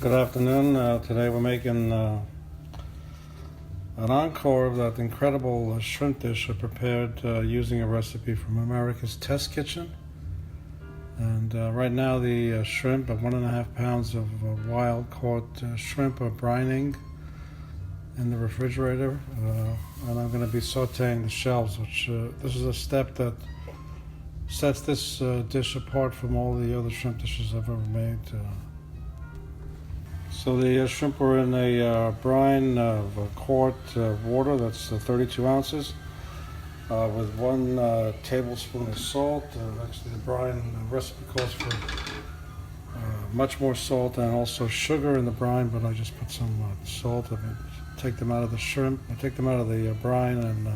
Good afternoon. Today we're making an encore of that incredible shrimp dish I prepared using a recipe from America's Test Kitchen. And right now the shrimp, 1.5 pounds of wild caught shrimp, are brining in the refrigerator. And I'm going to be sautéing the shells, which this is a step that sets this dish apart from all the other shrimp dishes I've ever made. So the shrimp are in a brine of a quart of water, that's 32 ounces, with 1 tablespoon of salt. Actually, the brine recipe calls for much more salt and also sugar in the brine, but I just put some salt. Take them out of the shrimp, take them out of the brine, and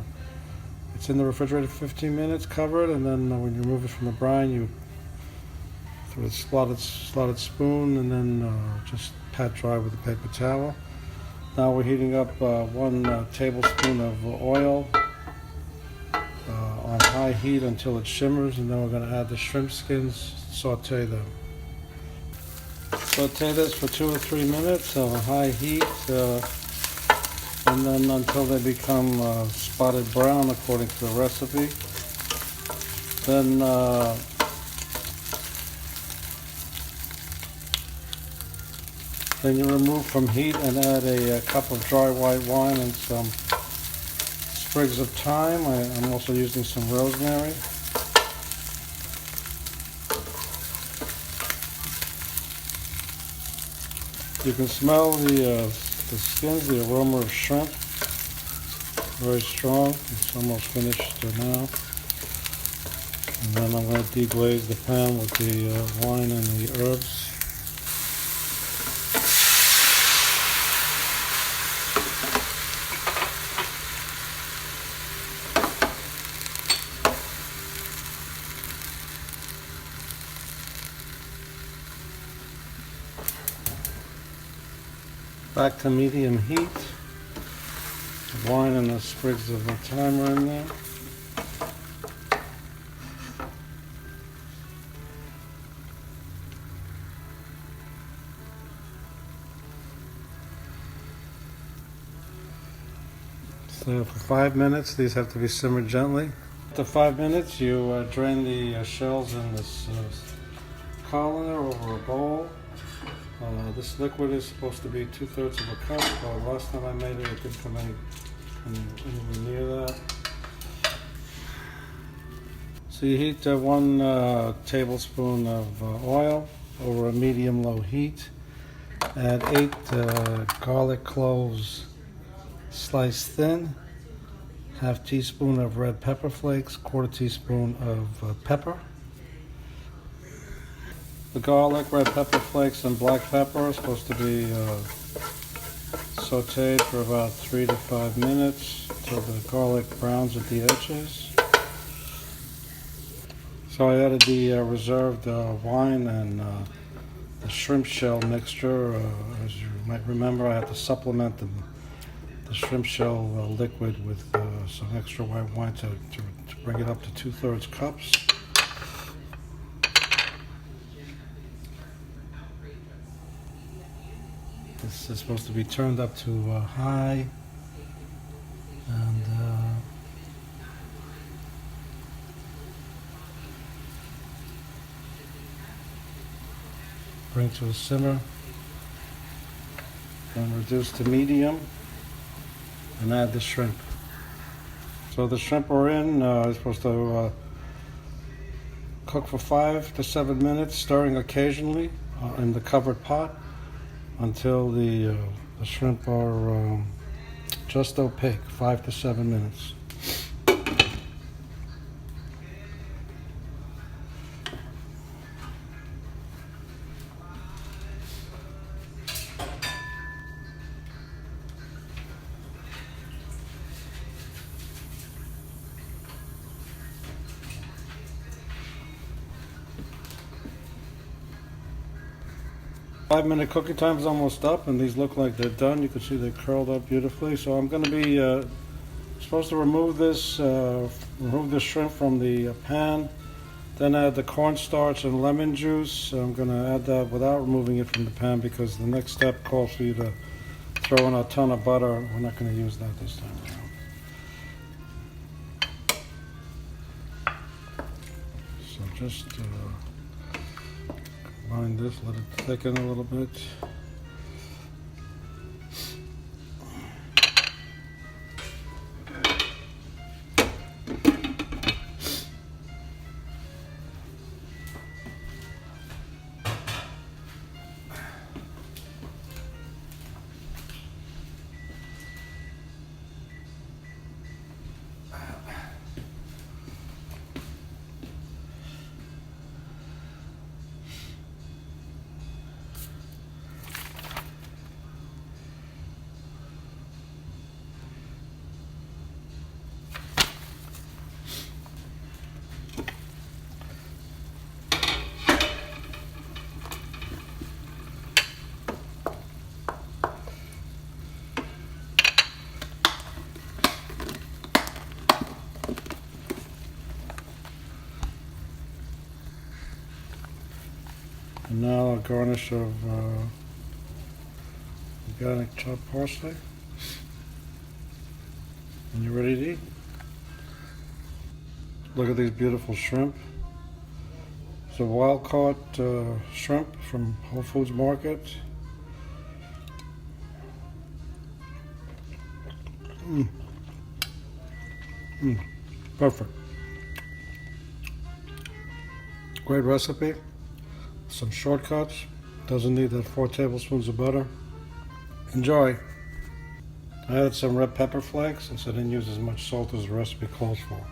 it's in the refrigerator for 15 minutes, covered, and then when you remove it from the brine, you through a slotted spoon, and then just pat dry with a paper towel. Now we're heating up 1 tablespoon of oil on high heat until it shimmers, and then we're going to add the shrimp skins, saute them. Saute this for 2 or 3 minutes on high heat, and then until they become spotted brown according to the recipe. Then you remove from heat and add a cup of dry white wine and some sprigs of thyme. I'm also using some rosemary. You can smell the skins, the aroma of shrimp. Very strong. It's almost finished now. And then I'm going to deglaze the pan with the wine and the herbs. Back to medium heat. The wine and the sprigs of the thyme are in there. So for 5 minutes, these have to be simmered gently. After 5 minutes, you drain the shells in this colander over a bowl. This liquid is supposed to be 2/3 of a cup. Last time I made it, it didn't come anywhere near that. So you heat 1 tablespoon of oil over a medium-low heat. Add 8 garlic cloves sliced thin, ½ teaspoon of red pepper flakes, 1/4 teaspoon of pepper. The garlic, red pepper flakes, and black pepper are supposed to be sauteed for about 3 to 5 minutes until the garlic browns at the edges. So I added the reserved wine and the shrimp shell mixture. As you might remember, I had to supplement the shrimp shell liquid with some extra white wine to bring it up to 2/3 cups. This is supposed to be turned up to high, and bring to a simmer, and reduce to medium, and add the shrimp. So the shrimp are in. It's supposed to cook for 5 to 7 minutes, stirring occasionally in the covered pot, until the shrimp are just opaque, 5 to 7 minutes. Five-minute cooking time is almost up, and these look like they're done. You can see they curled up beautifully. So I'm going to be supposed to remove the shrimp from the pan Then add the cornstarch and lemon juice. I'm going to add that without removing it from the pan because the next step calls for you to throw in a ton of butter. We're not going to use that this time around. So just combine this, let it thicken a little bit. And now a garnish of organic chopped parsley. And you're ready to eat. Look at these beautiful shrimp. It's a wild caught shrimp from Whole Foods Market. Perfect. Great recipe. Some shortcuts. Doesn't need that 4 tablespoons of butter. Enjoy. I added some red pepper flakes since I didn't use as much salt as the recipe calls for.